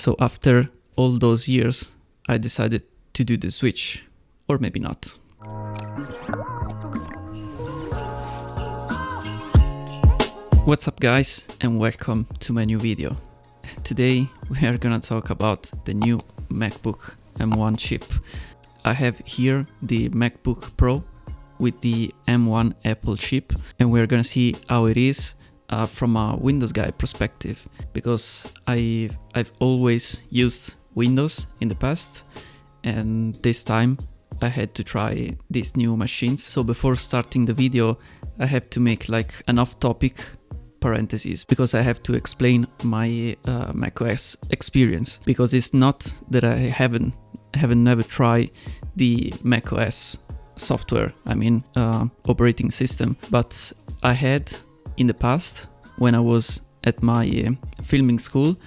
So after all those years, I decided to do the switch, or maybe not. What's up guys, and welcome to my new video. Today we are gonna talk about the new MacBook M1 chip. I have here the MacBook Pro with the M1 Apple chip, and we're gonna see how it is from a Windows guy perspective, because I've always used Windows in the past, and this time I had to try these new machines. So before starting the video, I have to make like an off-topic parentheses, because I have to explain my macOS experience, because it's not that I haven't never tried the macOS software, operating system, but I had in the past, when I was at my filming school,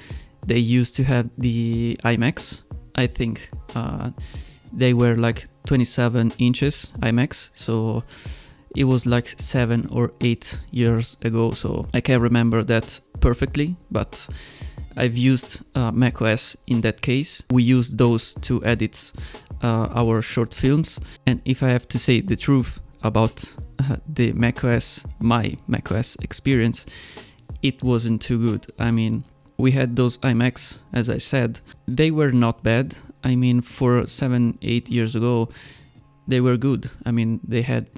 they used to have the iMacs. I think they were like 27 inches iMacs, so it was like 7 or 8 years ago, so I can't remember that perfectly, but I've used macOS in that case. We used those to edit our short films, and if I have to say the truth about the macOS, my macOS experience, it wasn't too good. I mean, we had those iMacs, as I said, they were not bad. I mean, for 7-8 years ago, they were good. I mean, they had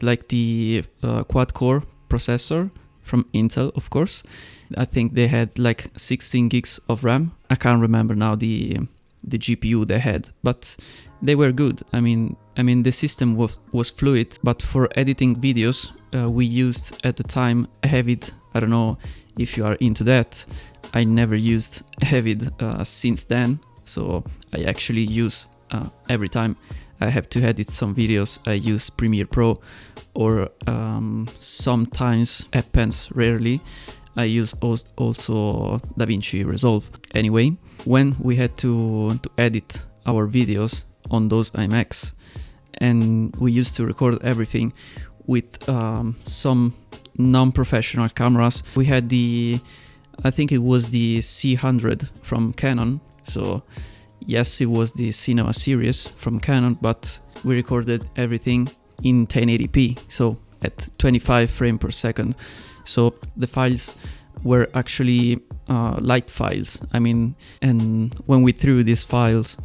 like the quad-core processor from Intel, of course. I think they had like 16 gigs of RAM. I can't remember now the GPU they had, but they were good. I mean the system was fluid, but for editing videos, we used at the time Avid. I don't know if you are into that. I never used Avid since then, so I actually use every time I have to edit some videos, I use Premiere Pro, or sometimes Appens, rarely. I use also DaVinci Resolve. Anyway, when we had to edit our videos on those iMacs, and we used to record everything with some non-professional cameras. We had I think it was the C100 from Canon, so yes, it was the Cinema series from Canon, but we recorded everything in 1080p, so at 25 frames per second. So the files were actually light files. I mean, and when we threw these files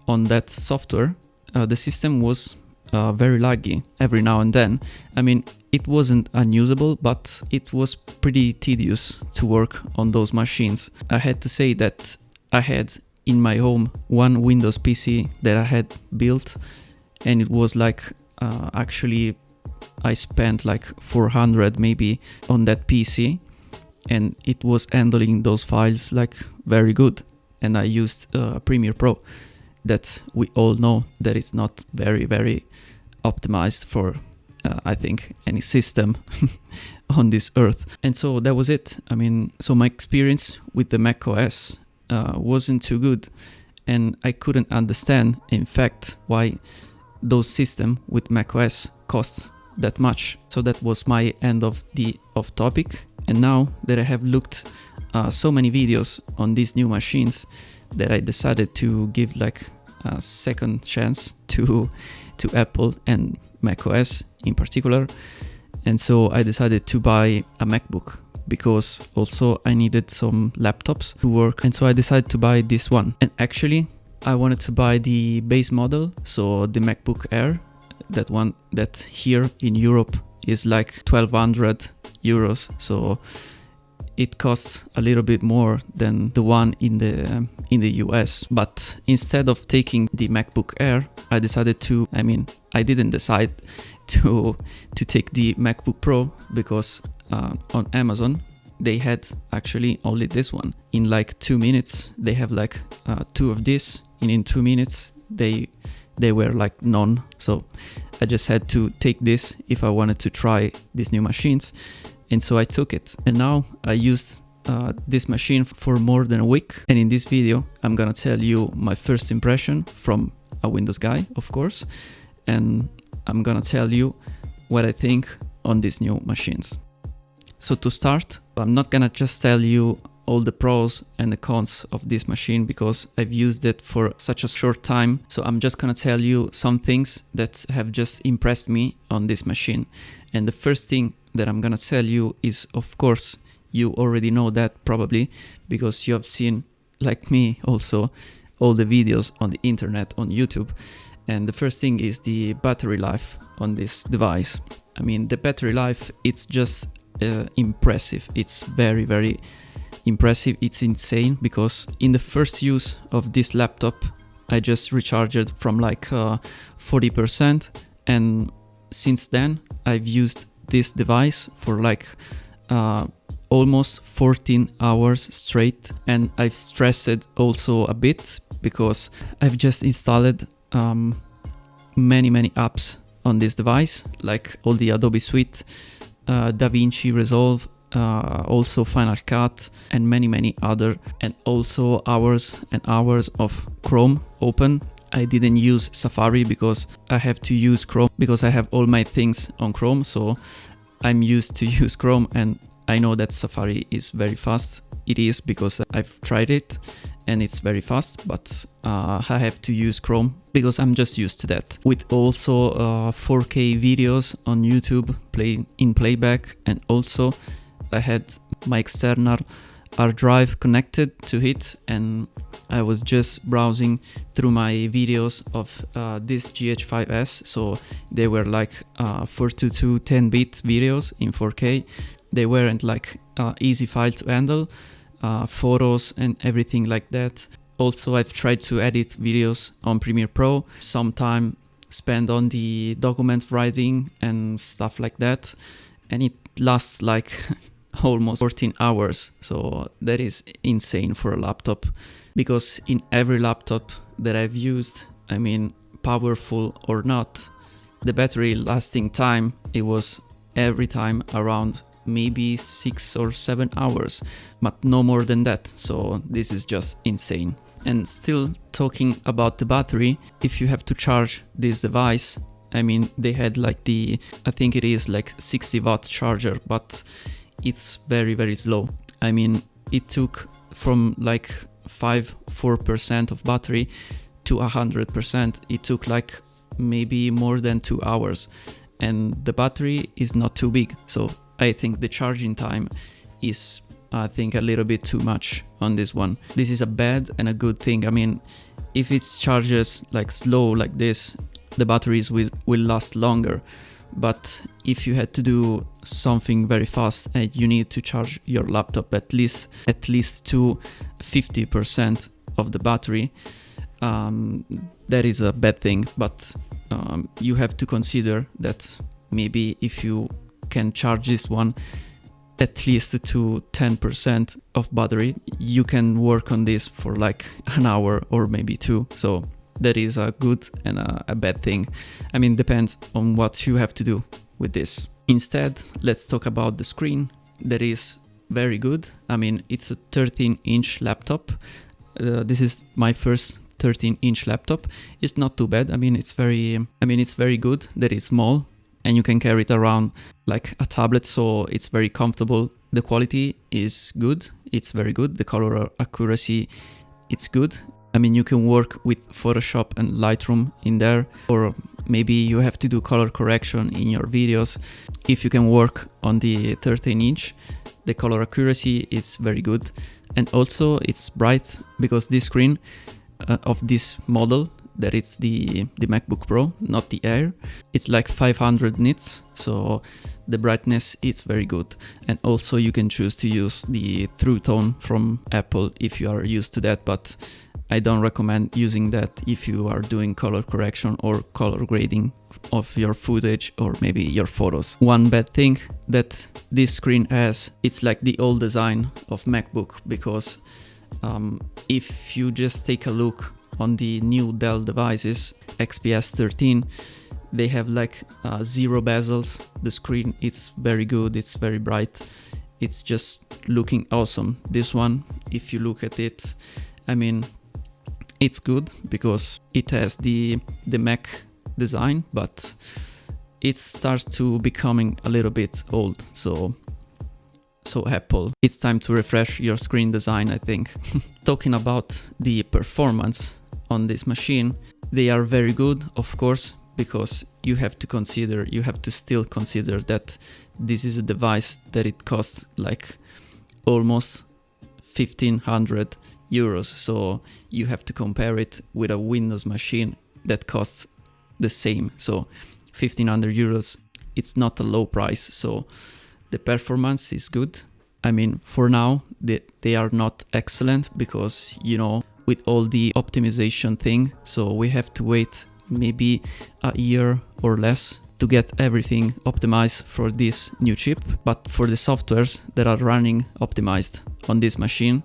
on that software, the system was very laggy every now and then. I mean, it wasn't unusable, but it was pretty tedious to work on those machines. I had to say that I had in my home one Windows PC that I had built, and it was like actually I spent like 400 maybe on that PC, and it was handling those files like very good. And I used Premiere Pro, that we all know that it's not very optimized for I think any system on this earth. And so that was it. I mean, so my experience with the macOS wasn't too good, and I couldn't understand, in fact, why those systems with macOS costs that much. So that was my end of the off topic. And now that I have looked so many videos on these new machines, that I decided to give like a second chance to Apple and macOS in particular. And so I decided to buy a MacBook, because also I needed some laptops to work, and so I decided to buy this one. And actually I wanted to buy the base model, so the MacBook Air, that one that here in Europe is like 1,200 euros, so it costs a little bit more than the one in the US. But instead of taking the MacBook Air, I decided to, I didn't decide to take the MacBook Pro, because on Amazon they had actually only this one. In like 2 minutes they have like two of this, and in 2 minutes they were like none. So I just had to take this if I wanted to try these new machines, and so I took it. And now I used this machine for more than a week, and in this video I'm gonna tell you my first impression from a Windows guy, of course, and I'm gonna tell you what I think on these new machines. So to start, I'm not gonna just tell you all the pros and the cons of this machine because I've used it for such a short time. So I'm just gonna tell you some things that have just impressed me on this machine. And the first thing that I'm gonna tell you is, of course, you already know that probably because you have seen, like me also, all the videos on the internet, on YouTube. And the first thing is the battery life on this device. I mean, the battery life, it's just impressive. It's very, very impressive. It's insane because in the first use of this laptop, I just recharged it from like 40%. And since then, I've used this device for like almost 14 hours straight. And I've stressed it also a bit because I've just installed many apps on this device, like all the Adobe Suite, DaVinci Resolve, also Final Cut, and many other, and also hours and hours of Chrome open. I didn't use Safari because I have to use Chrome because I have all my things on Chrome, so I'm used to use Chrome, and I know that Safari is very fast. It is because I've tried it and it's very fast, but I have to use Chrome because I'm just used to that. With also 4K videos on YouTube in playback, and also I had my external hard drive connected to it, and I was just browsing through my videos of this GH5S, so they were like 422 10-bit videos in 4K. They weren't like easy file to handle, photos and everything like that. Also, I've tried to edit videos on Premiere Pro, some time spent on the document writing and stuff like that, and it lasts like almost 14 hours, so that is insane for a laptop, because in every laptop that I've used, I mean, powerful or not, the battery lasting time, it was every time around maybe 6 or 7 hours, but no more than that, so this is just insane. And still talking about the battery, if you have to charge this device, I mean, they had like I think it is like 60 watt charger, but it's very slow. I mean, it took from like 4% of battery to 100%. It took like maybe more than 2 hours, and the battery is not too big, so I think the charging time is, I think, a little bit too much on this one. This is a bad and a good thing. I mean, if it charges like slow like this, the batteries will last longer. But if you had to do something very fast and you need to charge your laptop at least to 50% of the battery, that is a bad thing. But you have to consider that maybe if you can charge this one at least to 10% of battery, you can work on this for like an hour or maybe 2. So that is a good and a bad thing. I mean, depends on what you have to do with this. Instead, let's talk about the screen. That is very good. I mean, it's a 13-inch laptop. This is my first 13-inch laptop. It's not too bad. I mean, it's very good. That is small, and you can carry it around like a tablet, so it's very comfortable. The quality is good. It's very good. The color accuracy, it's good. I mean, you can work with Photoshop and Lightroom in there, or maybe you have to do color correction in your videos. If you can work on the 13-inch, the color accuracy is very good. And also it's bright, because this screen of this model, that it's the MacBook Pro, not the Air, it's like 500 nits, so the brightness is very good. And also you can choose to use the True Tone from Apple if you are used to that, but I don't recommend using that if you are doing color correction or color grading of your footage or maybe your photos. One bad thing that this screen has, it's like the old design of MacBook, because if you just take a look on the new Dell devices, XPS 13, they have like 0 bezels. The screen is very good, it's very bright, it's just looking awesome. This one, if you look at it, I mean, it's good because it has the Mac design, but it starts to becoming a little bit old. So So Apple, it's time to refresh your screen design, I think. Talking about the performance on this machine, they are very good, of course, because you have to still consider that this is a device that it costs like almost 1,500 euros. So you have to compare it with a Windows machine that costs the same. So 1,500 euros, it's not a low price. So the performance is good. I mean, for now, they are not excellent because, you know, with all the optimization thing, so we have to wait maybe a year or less to get everything optimized for this new chip. But for the softwares that are running optimized on this machine,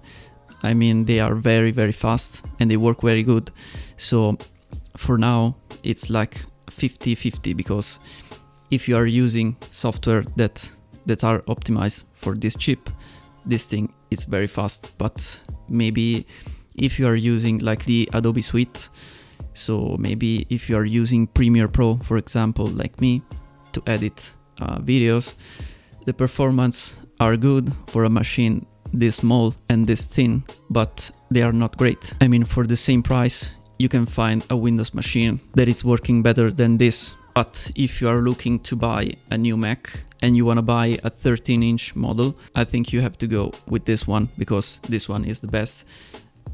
I mean, they are very, very fast and they work very good. So for now, it's like 50-50, because if you are using software that are optimized for this chip, this thing is very fast. But maybe if you are using like the Adobe suite, so maybe if you are using Premiere Pro, for example, like me, to edit videos, the performance are good for a machine this small and this thin, but they are not great. I mean, for the same price, you can find a Windows machine that is working better than this. But if you are looking to buy a new Mac and you want to buy a 13-inch model, I think you have to go with this one, because this one is the best.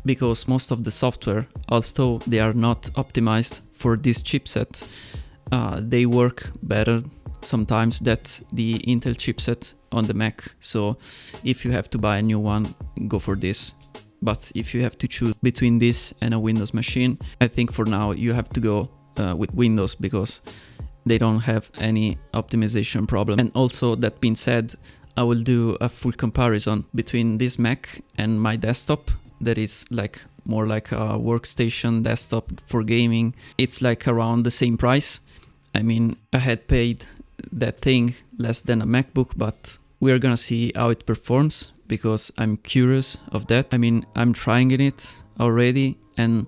Because most of the software, although they are not optimized for this chipset, they work better sometimes than the Intel chipset on the Mac. So if you have to buy a new one, go for this. But if you have to choose between this and a Windows machine, I think for now you have to go with Windows, because they don't have any optimization problem. And also, that being said, I will do a full comparison between this Mac and my desktop. That is like more like a workstation desktop for gaming. It's like around the same price. I mean, I had paid that thing less than a MacBook, but we're gonna see how it performs, because I'm curious of that. I mean, I'm trying it already, and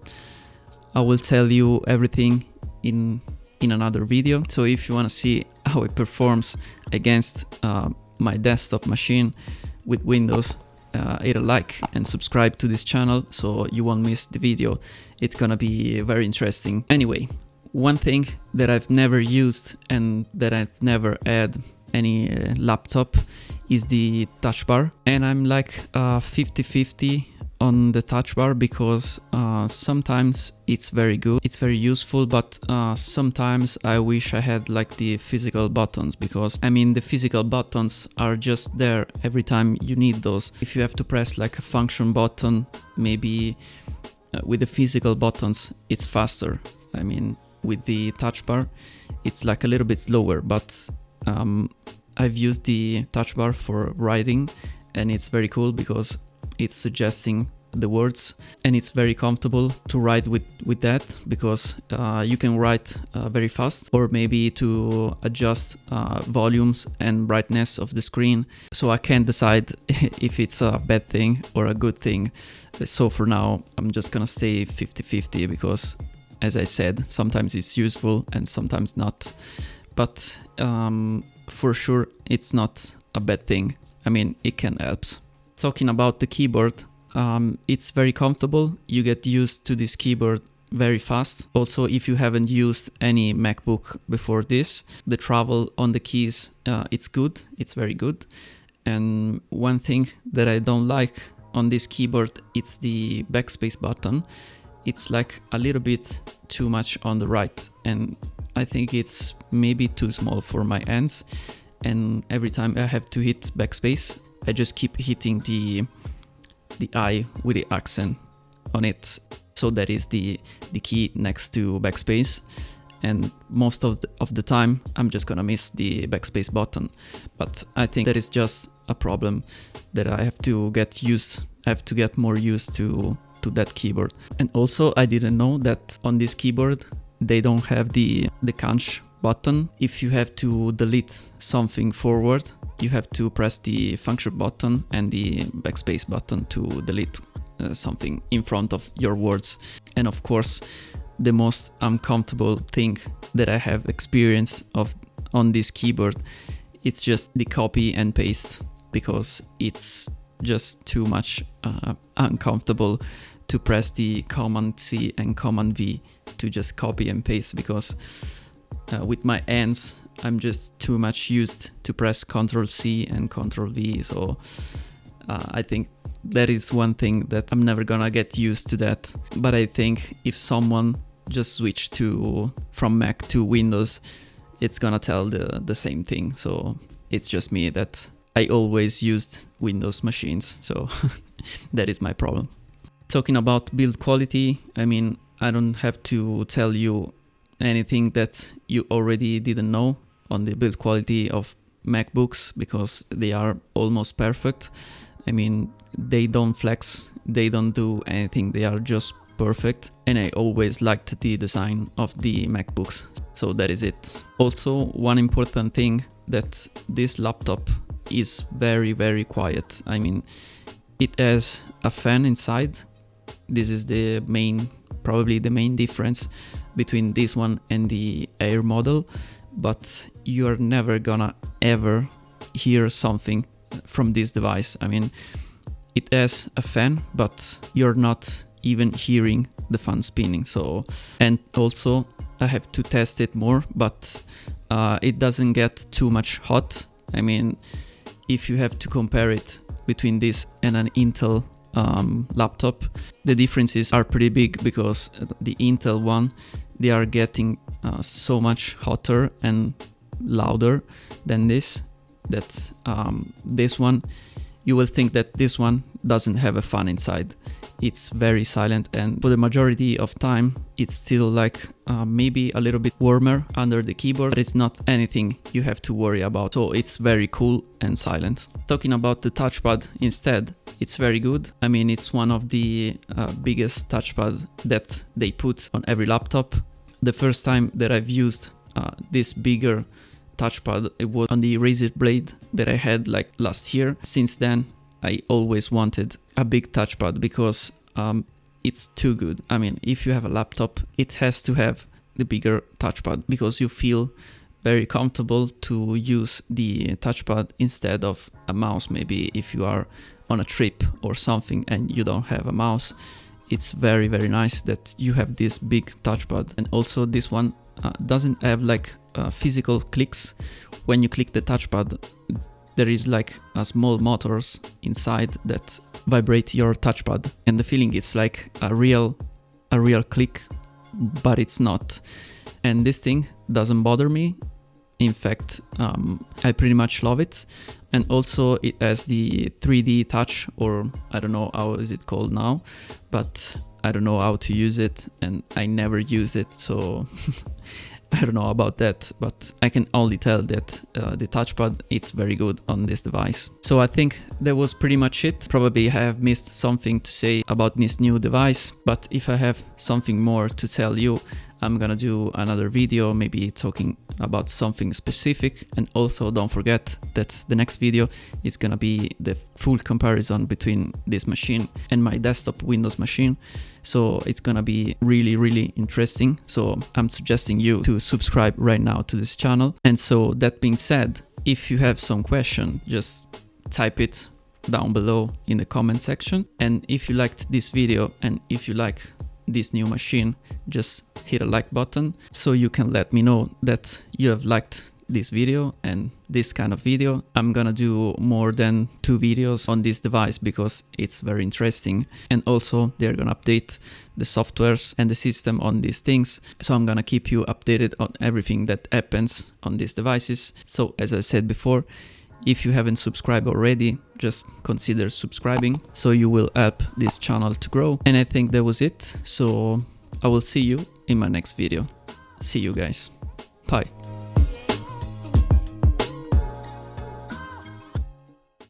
I will tell you everything in another video. So if you wanna see how it performs against my desktop machine with Windows, hit a like and subscribe to this channel so you won't miss the video. It's gonna be very interesting. Anyway, one thing that I've never used and that I've never had any laptop is the touch bar, and I'm like 50-50 on the touch bar, because sometimes it's very good, it's very useful, but sometimes I wish I had like the physical buttons, because I mean, the physical buttons are just there every time you need those. If you have to press like a function button, maybe with the physical buttons it's faster. I mean, with the touch bar it's like a little bit slower, but I've used the touch bar for writing and it's very cool, because it's suggesting the words and it's very comfortable to write with that, because you can write very fast, or maybe to adjust volumes and brightness of the screen. So I can't decide if it's a bad thing or a good thing. So for now I'm just gonna stay 50-50, because as I said, sometimes it's useful and sometimes not, but for sure it's not a bad thing. I mean, it can help. Talking about the keyboard, it's very comfortable. You get used to this keyboard very fast. Also, if you haven't used any MacBook before this, the travel on the keys, it's good. It's very good. And one thing that I don't like on this keyboard, it's the backspace button. It's like a little bit too much on the right, and I think it's maybe too small for my hands. And every time I have to hit backspace, I just keep hitting the I with the accent on it. So that is the key next to backspace, and most of the time I'm just gonna miss the backspace button. But I think that is just a problem that I have to get used. I have to get more used to that keyboard. And also, I didn't know that on this keyboard they don't have the cache button. If you have to delete something forward, you have to press the function button and the backspace button to delete something in front of your words. And of course, the most uncomfortable thing that I have experienced on this keyboard, it's just the copy and paste because it's just too much uncomfortable to press the Command C and Command V to just copy and paste, because with my hands I'm just too much used to press Ctrl C and Ctrl V. So I think that is one thing that I'm never gonna get used to that. But I think if someone just switch from Mac to Windows, it's gonna tell the same thing. So it's just me that I always used Windows machines, so that is my problem. Talking about build quality, I mean, I don't have to tell you anything that you already didn't know on the build quality of MacBooks, because they are almost perfect. I mean, they don't flex, they don't do anything, they are just perfect, and I always liked the design of the MacBooks, so that is it. Also, one important thing, that this laptop is very, very quiet. I mean, it has a fan inside. This is probably the main difference between this one and the Air model, but you're never gonna ever hear something from this device. I mean, it has a fan, but you're not even hearing the fan spinning. So, and also I have to test it more, but it doesn't get too much hot. I mean, if you have to compare it between this and an Intel laptop, the differences are pretty big, because the Intel one, they are getting so much hotter and louder than this, that this one, you will think that this one doesn't have a fan inside. It's very silent, and for the majority of time it's still like maybe a little bit warmer under the keyboard, but it's not anything you have to worry about. So it's very cool and silent. Talking about the touchpad instead, it's very good. I mean, it's one of the biggest touchpad that they put on every laptop. The first time that I've used this bigger touchpad, it was on the Razer Blade that I had like last year. Since then I always wanted a big touchpad, because it's too good. I mean, if you have a laptop, it has to have the bigger touchpad, because you feel very comfortable to use the touchpad instead of a mouse. Maybe if you are on a trip or something and you don't have a mouse, it's very, very nice that you have this big touchpad. And also this one doesn't have like physical clicks. When you click the touchpad, there is like a small motors inside that vibrate your touchpad, and the feeling is like a real click, but it's not. And this thing doesn't bother me. In fact, I pretty much love it. And also it has the 3D touch, or I don't know how is it called now, but I don't know how to use it, and I never use it, so I don't know about that, but I can only tell that the touchpad, it's very good on this device. So I think that was pretty much it. Probably I have missed something to say about this new device, but if I have something more to tell you, I'm gonna do another video, maybe talking about something specific. And also don't forget that the next video is gonna be the full comparison between this machine and my desktop Windows machine. So it's gonna be really, really interesting. So I'm suggesting you to subscribe right now to this channel. And so that being said, if you have some question, just type it down below in the comment section. And if you liked this video and if you like this new machine, just hit a like button so you can let me know that you have liked this video and this kind of video. I'm gonna do more than 2 videos on this device because it's very interesting, and also they're gonna update the softwares and the system on these things, so I'm gonna keep you updated on everything that happens on these devices. So as I said before, if you haven't subscribed already, just consider subscribing so you will help this channel to grow. And I think that was it, so I will see you in my next video. See you guys. Bye.